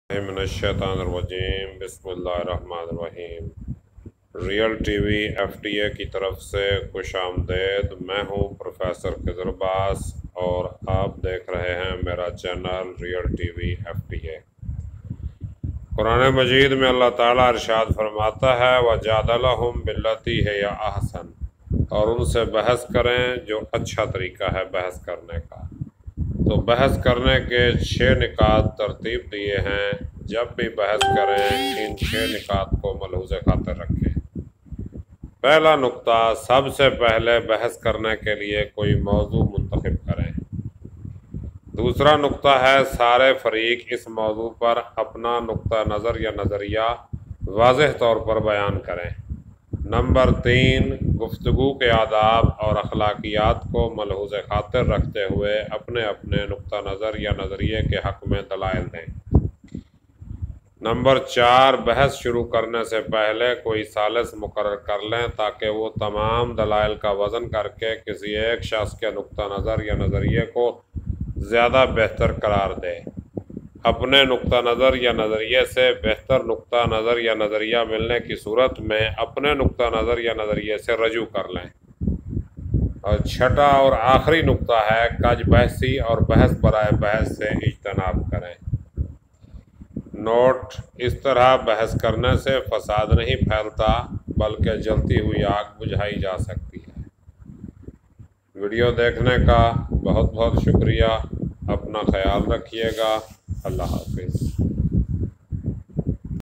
من الشیطان الرجیم بسم اللہ الرحمن الرحیم۔ Real T V F T A کی طرف سے خوش آمدید۔ میں ہوں پروفیسر خضر عباس اور آپ دیکھ رہے ہیں میرا channel real T V F T A. قرآن مجید میں اللہ تعالیٰ ارشاد فرماتا ہے وَجَادَلَهُمْ بِالَّتِي هِيَ أَحْسَنُ، اور ان سے بحث کریں جو اچھا طریقہ ہے بحث کرنے کا۔ تو بحث کرنے کے 6 نکات ترتیب دیے ہیں۔ جب بھی بحث کریں ان 6 نکات کو ملحوظ خاطر رکھیں۔ پہلا نقطہ، سب سے پہلے بحث کرنے کے لیے کوئی موضوع منتخب کریں۔ دوسرا نقطہ ہے سارے فریق اس موضوع پر اپنا نقطہ نظر یا نظریہ واضح طور پر بیان کریں۔ نمبر 3، گفتگو کے آداب اور اخلاقیات کو ملحوظ خاطر رکھتے ہوئے اپنے اپنے نقطہ نظر یا نظریے کے حق میں دلائل دیں۔ نمبر 4، بحث شروع کرنے سے پہلے کوئی ثالث مقرر کر لیں تاکہ وہ تمام دلائل کا وزن کر کے کسی ایک شخص کے نقطہ نظر یا نظریے کو زیادہ بہتر قرار دے۔ اپنے نقطہ نظر یا نظریے سے بہتر نقطہ نظر یا نظریہ ملنے کی صورت میں اپنے نقطہ نظر یا نظریے سے رجوع کر لیں۔ اور چھٹا اور آخری نقطہ ہے کج بحثی اور بحث برائے بحث سے اجتناب کریں۔ نوٹ: اس طرح بحث کرنے سے فساد نہیں پھیلتا بلکہ جلتی ہوئی آگ بجھائی جا سکتی ہے۔ ویڈیو دیکھنے کا بہت بہت شکریہ۔ اپنا خیال رکھیے گا۔ اللہ حافظ۔